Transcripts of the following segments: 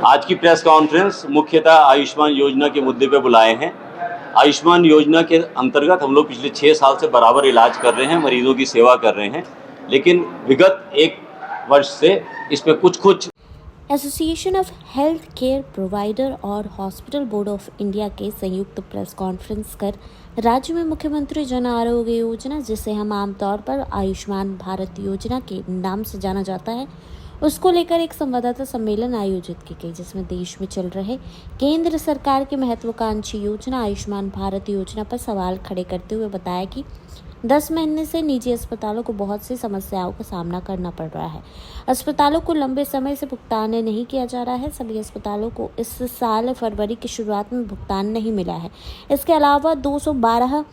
आज की press conference मुख्यतः आयुष्मान योजना के मुद्दे पे बुलाए हैं। आयुष्मान योजना के अंतर्गत हम लोग पिछले 6 साल से बराबर इलाज कर रहे हैं, मरीजों की सेवा कर रहे हैं, लेकिन विगत 1 वर्ष से इस पे कुछ association of health care provider और हॉस्पिटल बोर्ड ऑफ इंडिया के संयुक्त प्रेस कॉन्फ्रेंस कर राज्य में मुख्यमंत्री जन आरोग्य योजना, जिसे हम आमतौर पर आयुष्मान भारत योजना के नाम से जाना जाता है, उसको लेकर एक संवाददाता सम्मेलन आयोजित की गई, जिसमें देश में चल रहे केंद्र सरकार की महत्वाकांक्षी योजना आयुष्मान भारत योजना पर सवाल खड़े करते हुए बताया कि 10 महीने से निजी अस्पतालों को बहुत सी समस्याओं का सामना करना पड़ रहा है। अस्पतालों को लंबे समय से भुगतान नहीं किया जा रहा है। सभी अस्पतालों को इस साल फरवरी की शुरुआत में भुगतान नहीं मिला है। इसके अलावा 212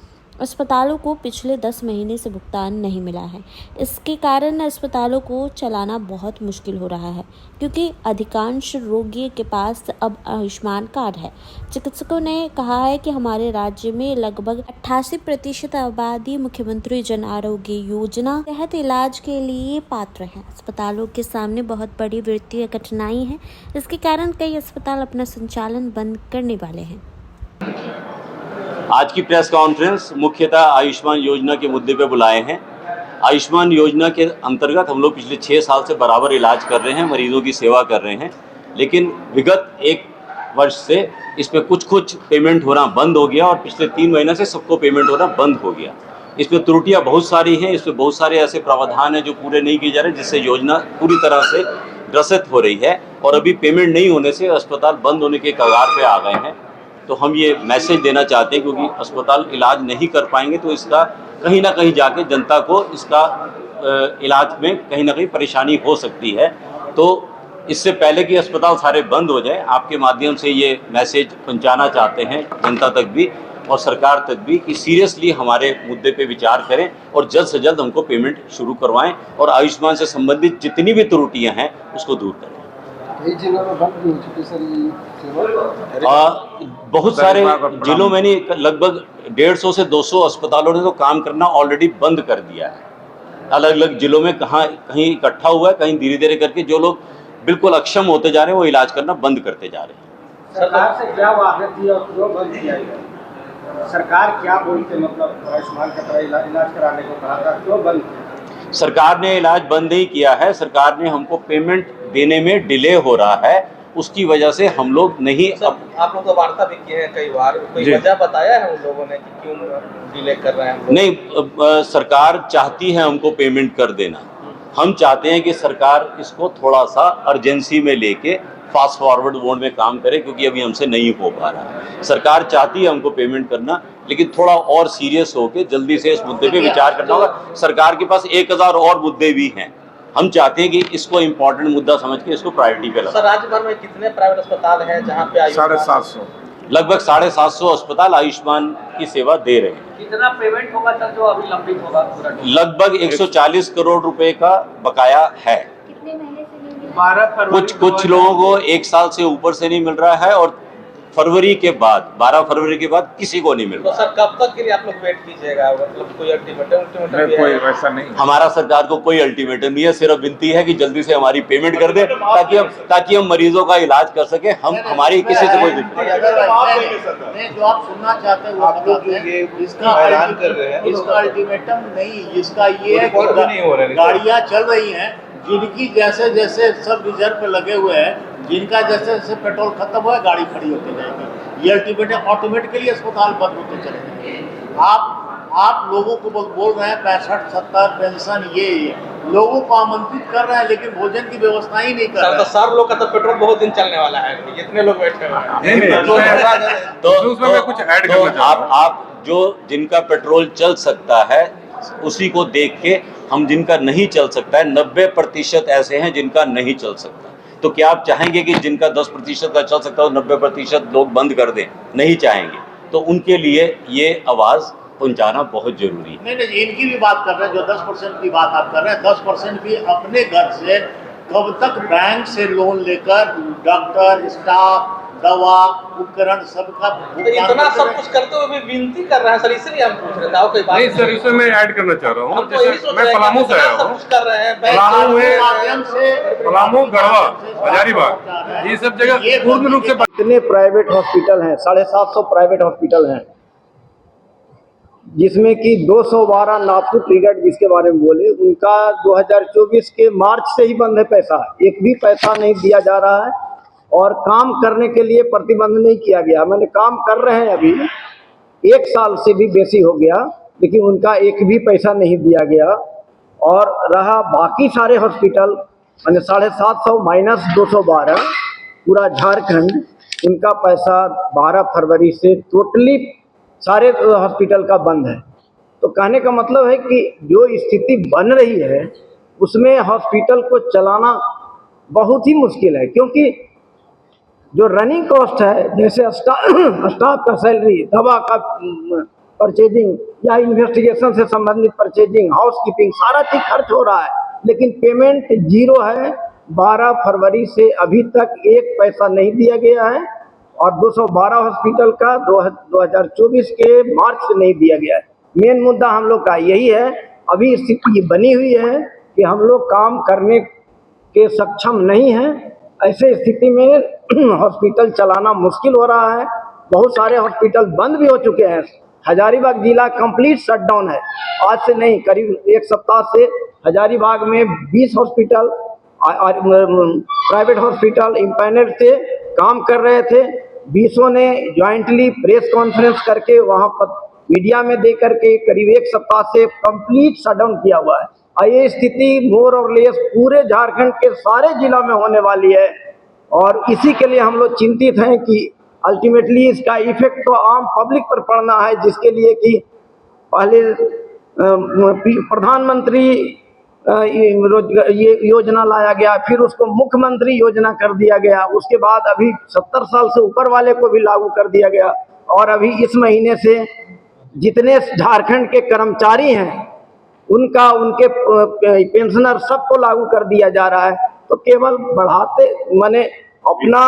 अस्पतालों को पिछले 10 महीने से भुगतान नहीं मिला है। इसके कारण अस्पतालों को चलाना बहुत मुश्किल हो रहा है, क्योंकि अधिकांश रोगी के पास अब आयुष्मान कार्ड है। चिकित्सकों ने कहा है कि हमारे राज्य में लगभग 88% आबादी मुख्यमंत्री जन आरोग्य योजना के तहत इलाज के लिए पात्र है। अस्पतालों के सामने बहुत बड़ी वित्तीय कठिनाई है। इसके कारण कई अस्पताल अपना संचालन बंद करने वाले हैं। आज की प्रेस कॉन्फ्रेंस मुख्यतः आयुष्मान योजना के मुद्दे पे बुलाए हैं। आयुष्मान योजना के अंतर्गत हम लोग पिछले 6 साल से बराबर इलाज कर रहे हैं, मरीजों की सेवा कर रहे हैं, लेकिन विगत 1 वर्ष से इस पे कुछ पेमेंट होना बंद हो गया और पिछले 3 महीने से सबको पेमेंट होना बंद हो गया। इसमें त्रुटियां बहुत सारी हैं, इसमें बहुत सारे ऐसे प्रावधान हैं जो पूरे नहीं किए जा रहे, जिससे योजना पूरी तरह से ग्रसित हो रही है और अभी पेमेंट नहीं होने से अस्पताल बंद होने के कगार पे आ गए हैं। तो हम ये मैसेज देना चाहते हैं, क्योंकि अस्पताल इलाज नहीं कर पाएंगे तो इसका कहीं ना कहीं जाके जनता को इसका इलाज में कहीं ना कहीं परेशानी हो सकती है। तो इससे पहले कि अस्पताल सारे बंद हो जाए, आपके माध्यम से ये मैसेज पहुंचाना चाहते हैं जनता तक भी और सरकार तक भी कि सीरियसली हमारे मुद्दे पे विचार करें और जल्द से जल्द हमको पेमेंट शुरू करवाएं और आयुष्मान से संबंधित जितनी भी त्रुटियाँ हैं उसको दूर करें। जिलों में बंद हो चुकी सर ये सेवा? बहुत सारे जिलों में नहीं, लगभग 150 से 200 अस्पतालों ने तो काम करना ऑलरेडी बंद कर दिया है। अलग अलग जिलों में कहीं इकट्ठा हुआ है, कहीं धीरे धीरे करके जो लोग बिल्कुल अक्षम होते जा रहे हैं वो इलाज करना बंद करते जा रहे हैं। सरकार से क्या वादा थी और क्यों बंद किया गया? सरकार क्या बोलते, मतलब आयुष्मान का तरह इलाज कराने को कहा था, क्यों बंद किया? सरकार ने इलाज बंद नहीं किया है, सरकार ने हमको पेमेंट देने में डिले हो रहा है, उसकी वजह से हम लोग नहीं। आप लोग तो वार्ता भी किए हैं कई बार, कोई वजह बताया है उन लोगों ने कि क्यों डिले कर रहे हैं? नहीं, सरकार चाहती है हमको पेमेंट कर देना। हम चाहते हैं कि सरकार इसको थोड़ा सा अर्जेंसी में लेके फास्ट फॉरवर्ड मोड में काम करे, क्योंकि अभी हमसे नहीं हो पा रहा है। सरकार चाहती है हमको पेमेंट करना, लेकिन थोड़ा और सीरियस होके जल्दी से इस मुद्दे पे विचार करना होगा। सरकार के पास 1000 और मुद्दे भी हैं। हम चाहते हैं कि इसको इम्पोर्टेंट मुद्दा समझ के इसको प्रायोरिटी पे सर, राज्य भर में कितने प्राइवेट अस्पताल हैं जहां पे 750? लगभग 750 अस्पताल आयुष्मान की सेवा दे रहे हैं। कितना पेमेंट होगा तब जो अभी लंबित होगा पूरा? लगभग 140 करोड़ रुपए का बकाया है। कितने महीने से नहीं मिला? 12 फरवरी कुछ लोगों को 1 साल से ऊपर से नहीं मिल रहा है और फरवरी के बाद 12 फरवरी के बाद किसी को नहीं मिल रहा। तो सर कब तक के लिए आप लोग वेट कीजिएगा? मतलब कोई अल्टीमेटम कोई वैसा नहीं। हमारा सरकार को कोई अल्टीमेटम नहीं है, सिर्फ विनती है कि जल्दी से हमारी पेमेंट कर दे ताकि हम मरीजों का इलाज कर सके। हम हमारी किसी से कोई दिक्कत नहीं। जो आप सुनना चाहते हैं वो आप लोग ये इसका ऐलान कर रहे हैं, इसका अल्टीमेटम नहीं, इसका ये है कि गाड़ियाँ चल रही हैं जिनकी जैसे जैसे सब रिजर्व पे लगे हुए हैं, जिनका जैसे जैसे पेट्रोल खत्म हुआ है गाड़ी खड़ी होती जाएगी। ये अल्टीमेटम ऑटोमेटिकली अस्पताल बंद होते चले जाएंगे। आप लोगों को बोल रहे हैं 65-70 पेंशन ये लोगों को आमंत्रित कर रहे हैं, लेकिन भोजन की व्यवस्था ही नहीं कर रहे हैं। तो सर लोग का तो पेट्रोल बहुत दिन चलने वाला है, जितने लोग बैठे हुए हैं। आप जो जिनका पेट्रोल चल सकता है उसी को देख के हम जिनका नहीं चल सकता है, 90% ऐसे हैं जिनका नहीं चल सकता। तो क्या आप चाहेंगे कि जिनका 10% का चल सकता है 90% लोग बंद कर दें? नहीं चाहेंगे। तो उनके लिए ये आवाज़ पहुंचाना बहुत जरूरी है। नहीं, इनकी भी बात कर रहे हैं, जो 10% की बात आप कर रहे हैं, 10% भी अपने घर से कब तक बैंक से लोन लेकर डॉक्टर, स्टाफ, दवा उपकरण सबका तो इतना सब कुछ करते हुए भी विनती कर रहे हैं सर, इसलिए हम पूछ रहे थे। और कोई बात नहीं सर, इसमें मैं ऐड करना चाह रहा हूँ। हम तो यही सोच मैं रहे हैं पलामू कि से आया इतना सब हूँ। कुछ कर रहे हैं, पलामू बैंक है, माध्यम से पलामू, गढ़वा, हजारीबाग, ये सब जगह पूर्ण रूप से इतने प्राइवेट हॉस्पिटल हैं, 750 प्राइवेट हॉस्पिटल हैं, जिसमें कि 212 नागपुर ट्रिगर्ड जिसके बारे में बोले, उनका 2024 के मार्च से ही बंद है। पैसा एक भी पैसा नहीं दिया जा रहा है और काम करने के लिए प्रतिबंध नहीं किया गया। मैंने काम कर रहे हैं अभी 1 साल से भी बेसी हो गया, लेकिन उनका एक भी पैसा नहीं दिया गया। और रहा बाकी सारे हॉस्पिटल, मैंने 750 माइनस 212 पूरा झारखंड, उनका पैसा 12 फरवरी से टोटली सारे हॉस्पिटल का बंद है। तो कहने का मतलब है कि जो स्थिति बन रही है उसमें हॉस्पिटल को चलाना बहुत ही मुश्किल है, क्योंकि जो रनिंग कॉस्ट है, जैसे स्टाफ का सैलरी, दवा का परचेजिंग या इन्वेस्टिगेशन से संबंधित परचेजिंग, हाउसकीपिंग, सारा चीज खर्च हो रहा है, लेकिन पेमेंट जीरो है। 12 फरवरी से अभी तक एक पैसा नहीं दिया गया है और 212 हॉस्पिटल का 2024 के मार्च से नहीं दिया गया है। मेन मुद्दा हम लोग का यही है। अभी स्थिति बनी हुई है कि हम लोग काम करने के सक्षम नहीं हैं। ऐसे स्थिति में हॉस्पिटल चलाना मुश्किल हो रहा है। बहुत सारे हॉस्पिटल बंद भी हो चुके हैं। हजारीबाग जिला कंप्लीट शटडाउन है। आज से नहीं, करीब 1 सप्ताह से हजारीबाग में 20 हॉस्पिटल प्राइवेट हॉस्पिटल इम्पैनल से काम कर रहे थे। 20 ने ज्वाइंटली प्रेस कॉन्फ्रेंस करके वहाँ पर मीडिया में दे करके करीब 1 सप्ताह से कंप्लीट शटडाउन किया हुआ है। और ये स्थिति मोर और लेस पूरे झारखंड के सारे जिला में होने वाली है और इसी के लिए हम लोग चिंतित हैं कि अल्टीमेटली इसका इफेक्ट तो आम पब्लिक पर पड़ना है, जिसके लिए कि पहले प्रधानमंत्री ये योजना लाया गया, फिर उसको मुख्यमंत्री योजना कर दिया गया, उसके बाद अभी 70 साल से ऊपर वाले को भी लागू कर दिया गया और अभी इस महीने से जितने झारखंड के कर्मचारी हैं उनका, उनके पेंशनर सबको लागू कर दिया जा रहा है। तो केवल बढ़ाते माने अपना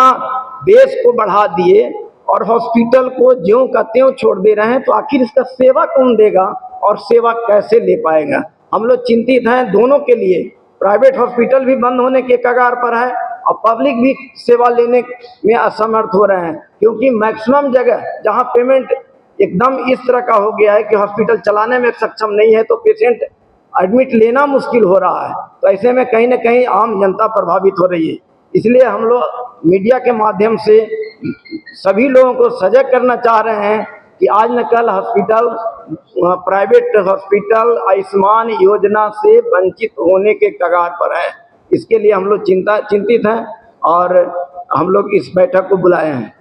देश को बढ़ा दिए और हॉस्पिटल को ज्यों का त्यों छोड़ दे रहे हैं, तो आखिर इसका सेवा कौन देगा और सेवा कैसे ले पाएगा? हम लोग चिंतित हैं दोनों के लिए। प्राइवेट हॉस्पिटल भी बंद होने के कगार पर है और पब्लिक भी सेवा लेने में असमर्थ हो रहे हैं, क्योंकि मैक्सिमम जगह जहां पेमेंट एकदम इस तरह का हो गया है कि हॉस्पिटल चलाने में सक्षम नहीं है, तो पेशेंट एडमिट लेना मुश्किल हो रहा है। तो ऐसे में कहीं ना कहीं आम जनता प्रभावित हो रही है। इसलिए हम लोग मीडिया के माध्यम से सभी लोगों को सजग करना चाह रहे हैं कि आज न कल हॉस्पिटल, प्राइवेट हॉस्पिटल आयुष्मान योजना से वंचित होने के कगार पर है। इसके लिए हम लोग चिंतित हैं और हम लोग इस बैठक को बुलाए हैं।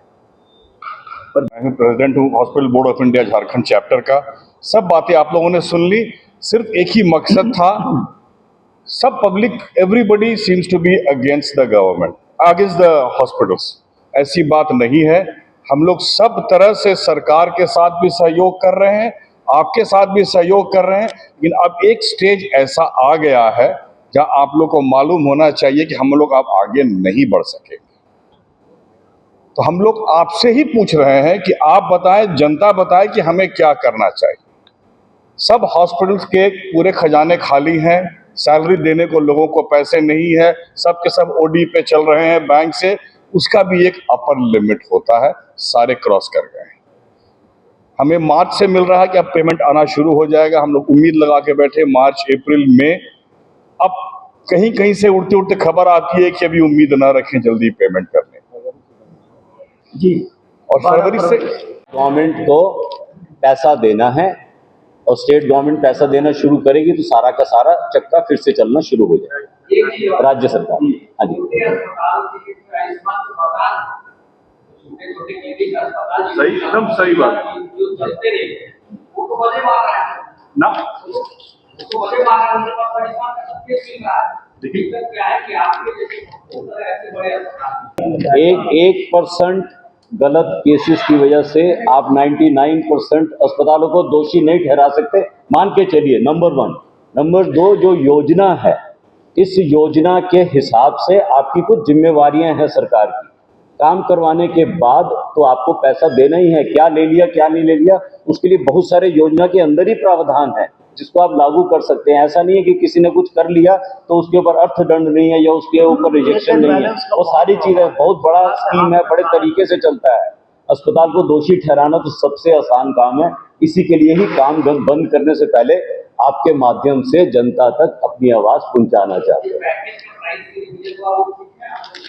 मैं हूँ प्रेसिडेंट हूँ hospital board of India Jharkhand chapter का। सब बातें आप लोगों ने सुन ली। सिर्फ एक ही मकसद था, सब public, everybody seems to be against the government, against the hospitals. ऐसी बात नहीं है। हम लोग सब तरह से सरकार के साथ भी सहयोग कर रहे हैं, आपके साथ भी सहयोग कर रहे हैं, लेकिन अब एक स्टेज ऐसा आ गया है जहां आप लोग को मालूम होना चाहिए कि हम लोग अब आगे नहीं बढ़ सकेंगे। तो हम लोग आपसे ही पूछ रहे हैं कि आप बताएं, जनता बताए कि हमें क्या करना चाहिए। सब हॉस्पिटल्स के पूरे खजाने खाली हैं, सैलरी देने को लोगों को पैसे नहीं है, सब के सब ओडी पे चल रहे हैं बैंक से। उसका भी एक अपर लिमिट होता है, सारे क्रॉस कर गए हैं। हमें मार्च से मिल रहा है कि अब पेमेंट आना शुरू हो जाएगा। हम लोग उम्मीद लगा के बैठे मार्च, अप्रैल, मई। अब कहीं कहीं से उड़ते उड़ते खबर आती है कि अभी उम्मीद ना रखें जल्दी पेमेंट करने जी। और फरवरी से गवर्नमेंट को पैसा देना है और स्टेट गवर्नमेंट पैसा देना शुरू करेगी तो सारा का सारा चक्का फिर से चलना शुरू हो जाएगा। राज्य सरकार, हाँ जी, सही, एकदम सही बात ना। एक परसेंट गलत केसेस की वजह से आप 99% अस्पतालों को दोषी नहीं ठहरा सकते, मान के चलिए। नंबर 1। नंबर 2, जो योजना है, इस योजना के हिसाब से आपकी कुछ जिम्मेवारियां हैं सरकार की। काम करवाने के बाद तो आपको पैसा देना ही है। क्या ले लिया क्या नहीं ले लिया, उसके लिए बहुत सारे योजना के अंदर ही प्रावधान है जिसको आप लागू कर सकते हैं। ऐसा नहीं है कि किसी ने कुछ कर लिया तो उसके ऊपर अर्थदंड नहीं है या उसके ऊपर रिजेक्शन नहीं है। वो सारी चीजें बहुत बड़ा स्कीम है, बड़े तरीके से चलता है। अस्पताल को दोषी ठहराना तो सबसे आसान काम है। इसी के लिए ही काम बंद करने से पहले आपके माध्यम से जनता तक अपनी आवाज पहुंचाना चाहते हैं।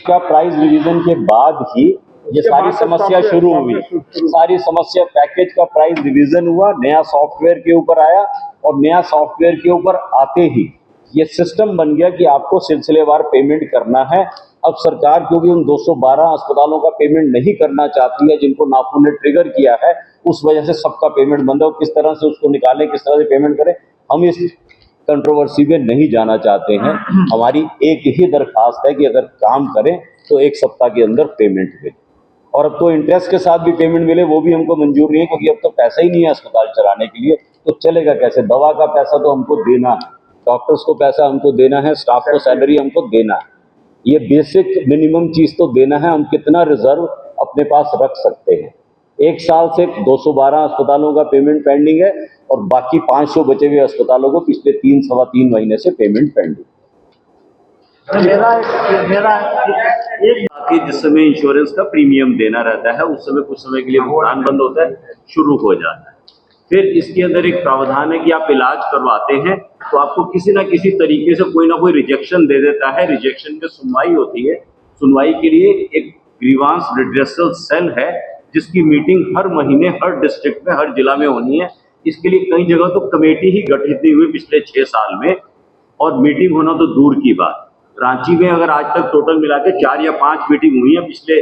का प्राइस रिवीजन के बाद ही ये सारी समस्या शुरू हुई। सारी समस्या पैकेज का प्राइस रिवीजन हुआ, नया सॉफ्टवेयर के ऊपर आया और नया सॉफ्टवेयर के ऊपर आते ही ये सिस्टम बन गया कि आपको सिलसिलेवार पेमेंट करना है। अब सरकार क्योंकि उन 212 अस्पतालों का पेमेंट नहीं करना चाहती है जिनको नाफू ने ट्रिगर किया है, उस वजह से सबका पेमेंट बंद है। और किस तरह से उसको निकालें, किस तरह से पेमेंट करें, हम इस कंट्रोवर्सी में नहीं जाना चाहते हैं। हमारी एक ही दरखास्त है कि अगर काम करें तो 1 सप्ताह के अंदर पेमेंट मिले। और अब तो इंटरेस्ट के साथ भी पेमेंट मिले वो भी हमको मंजूर नहीं है, क्योंकि अब तो पैसा ही नहीं है अस्पताल चलाने के लिए। तो चलेगा कैसे? दवा का पैसा तो हमको देना है, डॉक्टर्स को पैसा हमको देना है, स्टाफ को सैलरी हमको देना है, ये बेसिक मिनिमम चीज तो देना है। हम कितना रिजर्व अपने पास रख सकते हैं? 1 साल से 212 अस्पतालों का पेमेंट पेंडिंग है और बाकी 500 बचे हुए अस्पतालों को पिछले 3-3.25 महीने से पेमेंट पेंडिंग। बाकी जिस समय इंश्योरेंस का प्रीमियम देना रहता है उस समय कुछ समय के लिए भुगतान बंद होता है, शुरू हो जाता है। फिर इसके अंदर एक प्रावधान है कि आप इलाज करवाते हैं तो आपको किसी ना किसी तरीके से कोई ना कोई रिजेक्शन दे देता है। रिजेक्शन में सुनवाई होती है। सुनवाई के लिए एक ग्रीवांस रिड्रेसल सेल है जिसकी मीटिंग हर महीने हर डिस्ट्रिक्ट में हर जिला में होनी है। इसके लिए कई जगह तो कमेटी ही गठित नहीं हुई पिछले 6 साल में, और मीटिंग होना तो दूर की बात। रांची में अगर आज तक टोटल मिला के 4 या 5 मीटिंग हुई है पिछले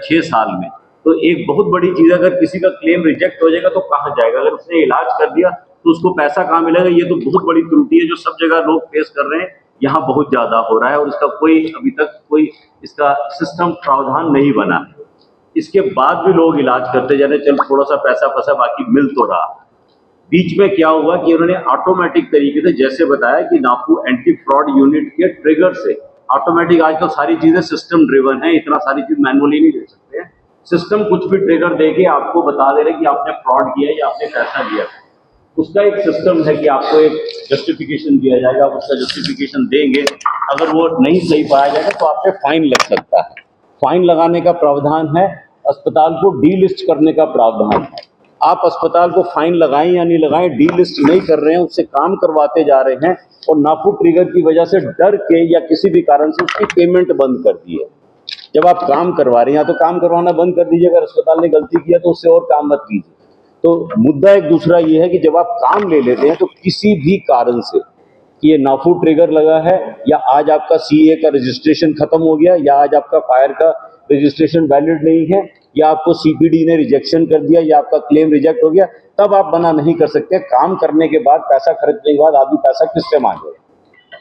6 साल में, तो एक बहुत बड़ी चीज है। अगर किसी का क्लेम रिजेक्ट हो जाएगा तो कहाँ जाएगा? अगर उसने इलाज कर दिया तो उसको पैसा कहाँ मिलेगा? ये तो बहुत बड़ी त्रुटि है जो सब जगह लोग फेस कर रहे हैं। यहाँ बहुत ज्यादा हो रहा है और इसका कोई अभी तक कोई इसका सिस्टम प्रावधान नहीं बना है। इसके बाद भी लोग इलाज करते जा रहे, चल थोड़ा सा पैसा फंसा बाकी मिल तो रहा। बीच में क्या हुआ कि उन्होंने ऑटोमेटिक तरीके से, जैसे बताया कि नाफू एंटी फ्रॉड यूनिट के ट्रिगर से ऑटोमेटिक, आजकल सारी चीजें सिस्टम ड्रिवन है, इतना सारी चीज मैनुअली नहीं दे सकते हैं। सिस्टम कुछ भी ट्रिगर देके आपको बता दे रहे कि आपने फ्रॉड किया या आपने पैसा लिया। उसका एक सिस्टम है कि आपको एक जस्टिफिकेशन दिया जाएगा, आप उसका जस्टिफिकेशन देंगे। अगर वो नहीं सही पाया जाएगा तो आप पे फाइन लग सकता है। फाइन लगाने का प्रावधान है, अस्पताल को डीलिस्ट करने का प्रावधान है। आप अस्पताल को फाइन लगाएं या नहीं लगाएं, डीलिस्ट नहीं कर रहे हैं, उससे काम करवाते जा रहे हैं और नाफू ट्रिगर की वजह से डर के या किसी भी कारण से उसकी पेमेंट बंद कर दी है। जब आप काम करवा रहे हैं या तो काम करवाना बंद कर दीजिए, अगर अस्पताल ने गलती किया तो उससे और काम मत कीजिए। तो मुद्दा एक दूसरा ये है कि जब आप काम ले लेते हैं तो किसी भी कारण से कि ये नाफू ट्रिगर लगा है, या आज आपका सीए का रजिस्ट्रेशन खत्म हो गया, या आज आपका फायर का रजिस्ट्रेशन वैलिड नहीं है, या आपको सीपीडी ने रिजेक्शन कर दिया, या आपका क्लेम रिजेक्ट हो गया, तब आप मना नहीं कर सकते। काम करने के बाद, पैसा खर्चने के बाद आदमी पैसा किससे मांगे?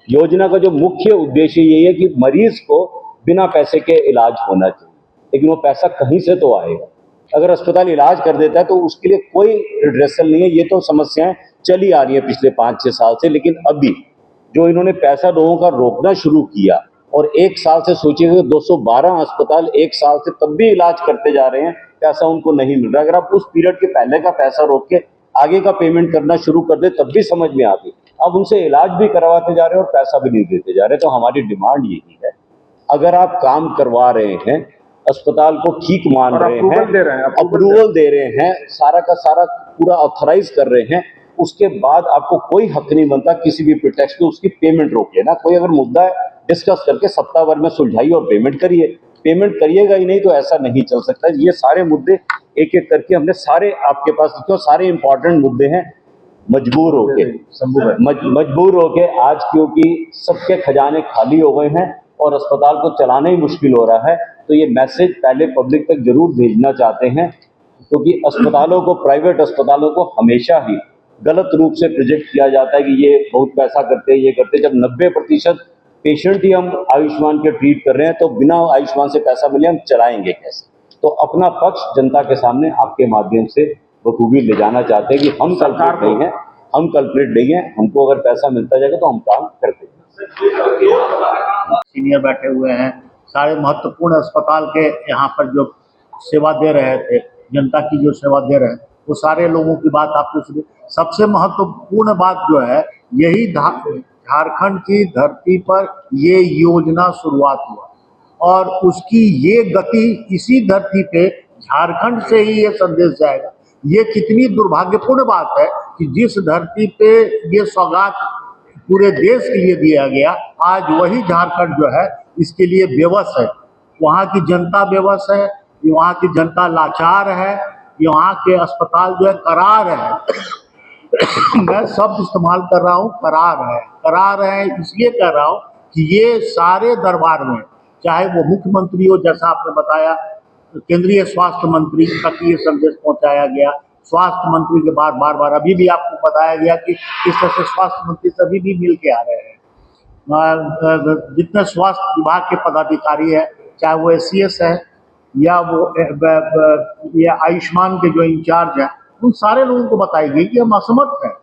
योजना का जो मुख्य उद्देश्य ये है कि मरीज को बिना पैसे के इलाज होना चाहिए, लेकिन वो पैसा कहीं से तो आएगा। अगर अस्पताल इलाज कर देता है तो उसके लिए कोई रिड्रेसल नहीं है। ये तो समस्याएं चली आ रही है पिछले 5-6 साल से, लेकिन अभी जो इन्होंने पैसा लोगों का रोकना शुरू किया और 1 साल से सोचिए 212 अस्पताल 1 साल से तब भी इलाज करते जा रहे हैं, पैसा उनको नहीं मिल रहा। अगर आप उस पीरियड के पहले का पैसा रोक के आगे का पेमेंट करना शुरू कर दे तब भी समझ में आती। अब उनसे इलाज भी करवाते जा रहे हैं और पैसा भी नहीं देते जा रहे। तो हमारी डिमांड यही है, अगर आप काम करवा रहे हैं, अस्पताल को ठीक मान रहे हैं, अप्रूवल दे रहे हैं, सारा का सारा पूरा ऑथराइज कर रहे हैं, उसके बाद आपको कोई हक नहीं बनता किसी भी प्रिटेक्स्ट पे उसकी पेमेंट रोके ना। कोई अगर मुद्दा है डिस्कस करके सप्ताह भर में सुलझाइए और पेमेंट करिए। पेमेंट करिएगा ही नहीं तो ऐसा नहीं चल सकता। ये सारे मुद्दे एक एक करके हमने सारे आपके पास क्यों सारे इंपॉर्टेंट मुद्दे हैं। मजबूर होके आज क्योंकि सबके खजाने खाली हो गए हैं और अस्पताल को चलाना ही मुश्किल हो रहा है, तो ये मैसेज पहले पब्लिक तक जरूर भेजना चाहते हैं, क्योंकि अस्पतालों को, प्राइवेट अस्पतालों को हमेशा ही गलत रूप से प्रोजेक्ट किया जाता है कि ये बहुत पैसा करते हैं, ये करते हैं। जब 90% पेशेंट ही हम आयुष्मान के ट्रीट कर रहे हैं तो बिना आयुष्मान से पैसा मिले हम चलाएंगे कैसे? तो अपना पक्ष जनता के सामने आपके माध्यम से बखूबी ले जाना चाहते हैं कि हम कल्प्रिट नहीं हैं, हम कल्प्रिट नहीं हैं, हमको अगर पैसा मिलता जाएगा तो हम काम करते हैं। सीनियर बैठे हुए हैं, सारे महत्वपूर्ण अस्पताल के यहाँ पर जो सेवा दे रहे थे, जनता की जो सेवा दे रहे हैं, वो सारे लोगों की बात आपने सुनी। सबसे महत्वपूर्ण बात जो है, यही झारखंड की धरती पर ये योजना शुरुआत हुआ और उसकी ये गति इसी धरती पे झारखंड से ही ये संदेश जाएगा। ये कितनी दुर्भाग्यपूर्ण बात है कि जिस धरती पे ये सौगात पूरे देश के लिए दिया गया, आज वही झारखंड जो है इसके लिए बेबस है। वहाँ की जनता बेबस है, वहाँ की जनता लाचार है, यहाँ के अस्पताल जो है करार है। मैं शब्द इस्तेमाल कर रहा हूँ, करार है इसलिए कह रहा हूँ कि ये सारे दरबार में, चाहे वो मुख्यमंत्री हो, जैसा आपने बताया, केंद्रीय स्वास्थ्य मंत्री तक ये संदेश पहुंचाया गया, स्वास्थ्य मंत्री के बार अभी भी आपको बताया गया कि किस तरह से स्वास्थ्य मंत्री सभी भी मिल के आ रहे हैं। जितने स्वास्थ्य विभाग के पदाधिकारी है, चाहे वो SCS है या वो या आयुष्मान के जो इंचार्ज है, उन सारे लोगों को बताई गई कि हम असमर्थ हैं।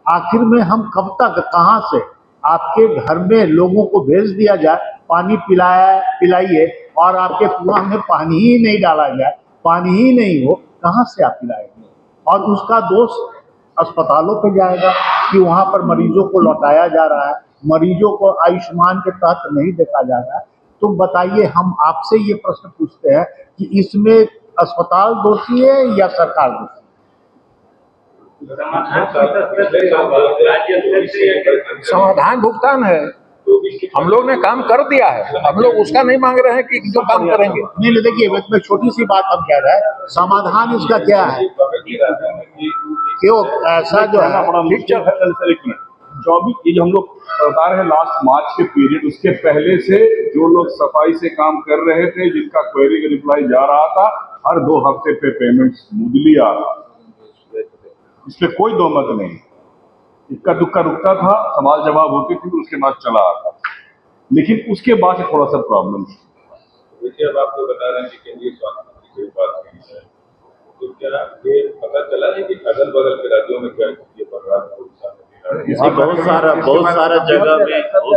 आखिर में हम कब तक, कहाँ से आपके घर में लोगों को भेज दिया जाए, पानी पिलाइए और आपके कुआं में पानी ही नहीं डाला जाए, पानी ही नहीं हो, कहाँ से आप पिलाएंगे? और उसका दोष अस्पतालों पे जाएगा कि वहाँ पर मरीजों को लौटाया जा रहा है, मरीजों को आयुष्मान के तहत नहीं देखा जा रहा है। तो बताइए, हम आपसे ये प्रश्न पूछते हैं कि इसमें अस्पताल दोषी है या सरकार दोषी? समाधान भुगतान है। हम लोग ने काम कर दिया है, हम लोग उसका नहीं मांग रहे हैं कि जो काम करेंगे। नहीं, देखिए एक छोटी सी बात हम कह रहे हैं, समाधान इसका क्या है? क्यों ऐसा जो है 24 ये जो हम लोग बता रहे हैं लास्ट मार्च के पीरियड, उसके पहले से जो लोग सफाई से काम कर रहे थे, जिनका क्वेरी का रिप्लाई जा रहा था, हर 2 हफ्ते पे पेमेंट स्मूथली आ रहा, इसमें कोई दो मत नहीं। इक्का दुक्का रुकता था, सवाल जवाब होती थी, उसके बाद चला आता, लेकिन उसके बाद थोड़ा सा प्रॉब्लम। देखिए, अब आपको बता रहे हैं कि केंद्रीय स्वास्थ्य मंत्री की बात की है, तो क्या ये पता चला है कि अगल बगल के राज्यों में क्या ये बहुत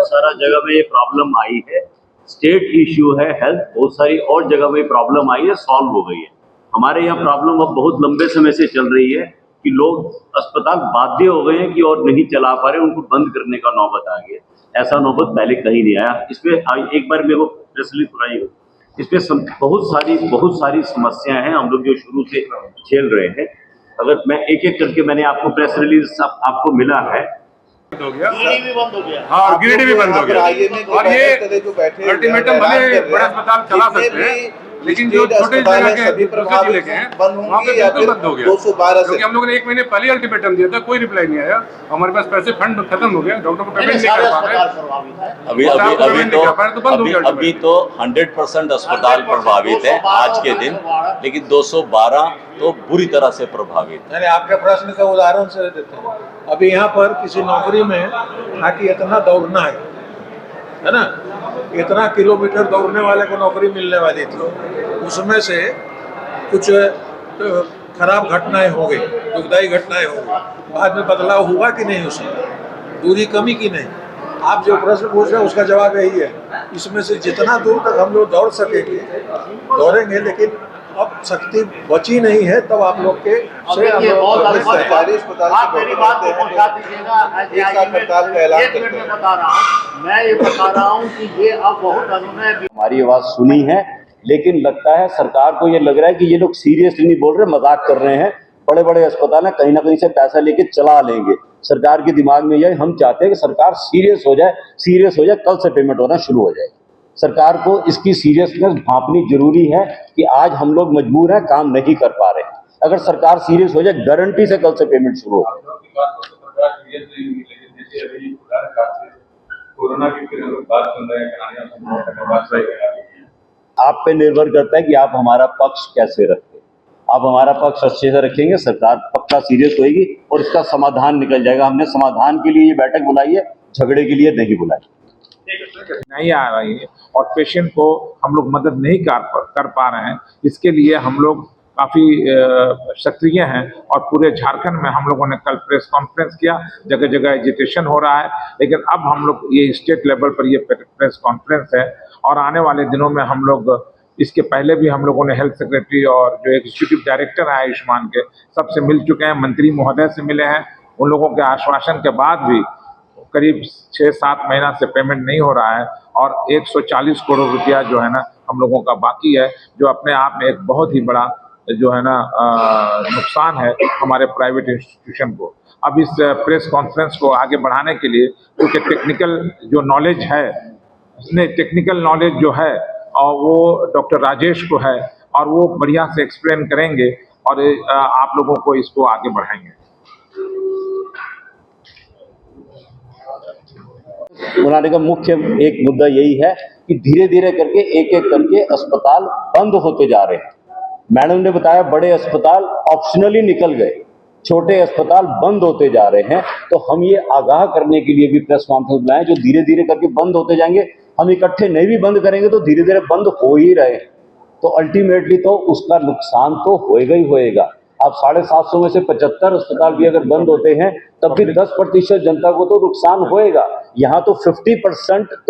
सारा जगह में ये प्रॉब्लम आई है। स्टेट इश्यू है हेल्थ, बहुत सारी और जगह में प्रॉब्लम आई है, सॉल्व हो गई है। हमारे यहाँ प्रॉब्लम अब बहुत लंबे समय से चल रही है कि लोग अस्पताल बाध्य हो गए हैं कि और नहीं चला पा रहे, उनको बंद करने का नौबत आ गया। ऐसा नौबत पहले कहीं नहीं आया। इसमें एक बार मेरे को प्रेस रिलीज सुनाई, इसमें बहुत सारी समस्याएं हैं, हम लोग जो शुरू से झेल रहे हैं। अगर मैं एक एक करके, मैंने आपको प्रेस रिलीज आपको मिला है, हो गया, गिरिडीह भी बंद हो गया, हाँ गिरिडीह भी बंद हो गया। और ये अल्टीमेटम भले बड़ा अस्पताल चला सकते हैं, लेकिन जो छोटे जगह के जिले के हैं वहाँ पे बिल्कुल बंद हो गया, क्योंकि हम लोगों ने 1 महीने पहले अल्टीमेटम दिया था, कोई रिप्लाई नहीं आया। हमारे पास पैसे फंड खत्म हो गया, डॉक्टर को पेमेंट नहीं कर पा रहे। अभी तो 100% अस्पताल प्रभावित है आज के दिन, लेकिन 212 तो बुरी तरह से प्रभावित है। आपके प्रश्न का उदाहरण से देते हैं। अभी यहाँ पर किसी नौकरी में ताकि इतना दौड़ना है ना, इतना किलोमीटर दौड़ने वाले को नौकरी मिलने वाली थी, उसमें से कुछ खराब घटनाएं हो गई, दुखदायी घटनाएं हो गई, बाद में बदलाव हुआ कि नहीं, उसमें दूरी कमी की नहीं। आप जो प्रश्न पूछ रहे हैं उसका जवाब यही है, इसमें से जितना दूर तक हम लोग दौड़ सकेंगे दौड़ेंगे, लेकिन अब शक्ति बची नहीं है, तब आप लोग के सरकारी अस्पताल आप मेरी बात को पहुंचा दीजिएगा। मैं ये बता रहा हूँ कि ये अब बहुत अनुनय, हमारी आवाज सुनी है, लेकिन लगता है सरकार को ये लग रहा है कि ये लोग सीरियसली नहीं बोल रहे, मजाक कर रहे हैं। बड़े बड़े अस्पताल है, कहीं ना कहीं से पैसा लेके चला लेंगे। सरकार के दिमाग में यह, हम चाहते हैं कि सरकार सीरियस हो जाए, कल से पेमेंट होना शुरू हो जाए। सरकार को इसकी सीरियसनेस भांपनी जरूरी है कि आज हम लोग मजबूर हैं, काम नहीं कर पा रहे। अगर सरकार सीरियस हो जाए, गारंटी से कल से पेमेंट शुरू हो जाए। आप पे निर्भर करता है कि आप हमारा पक्ष कैसे रखते हैं। आप हमारा पक्ष अच्छे से रखेंगे, सरकार पक्का सीरियस होगी और इसका समाधान निकल जाएगा। हमने समाधान के लिए ये बैठक बुलाई है, झगड़े के लिए नहीं बुलाई। नहीं आ रही है और पेशेंट को हम लोग मदद नहीं कर पा रहे हैं, इसके लिए हम लोग काफ़ी सक्रिय हैं। और पूरे झारखंड में हम लोगों ने कल प्रेस कॉन्फ्रेंस किया, जगह जगह एजिटेशन हो रहा है, लेकिन अब हम लोग ये स्टेट लेवल पर ये प्रेस कॉन्फ्रेंस है और आने वाले दिनों में हम लोग इसके पहले भी हम लोगों ने हेल्थ सेक्रेटरी और जो एग्जीक्यूटिव डायरेक्टर है आयुष्मान के, सबसे मिल चुके हैं, मंत्री महोदय से मिले हैं। उन लोगों के आश्वासन के बाद भी करीब 6-7 महीना से पेमेंट नहीं हो रहा है और 140 करोड़ रुपया जो है ना हम लोगों का बाकी है, जो अपने आप में एक बहुत ही बड़ा जो है ना नुकसान है हमारे प्राइवेट इंस्टीट्यूशन को। अब इस प्रेस कॉन्फ्रेंस को आगे बढ़ाने के लिए, क्योंकि टेक्निकल जो नॉलेज है, टेक्निकल नॉलेज जो है और वो डॉक्टर राजेश को है और वो बढ़िया से एक्सप्लेन करेंगे और आप लोगों को इसको आगे बढ़ाएंगे। बनाने का मुख्य एक मुद्दा यही है कि धीरे धीरे करके एक एक करके अस्पताल बंद होते जा रहे हैं। मैडम ने बताया बड़े अस्पताल ऑप्शनली निकल गए, छोटे अस्पताल बंद होते जा रहे हैं। तो हम ये आगाह करने के लिए भी प्रेस कॉन्फ्रेंस बुलाएं, जो धीरे धीरे करके बंद होते जाएंगे। हम इकट्ठे नहीं भी बंद करेंगे तो धीरे धीरे बंद हो ही रहे हैं, तो अल्टीमेटली तो उसका नुकसान तो होएगा ही होएगा। अब 750 में से 75 अस्पताल भी अगर बंद होते हैं तब भी 10% जनता को तो नुकसान होएगा। यहाँ तो 50%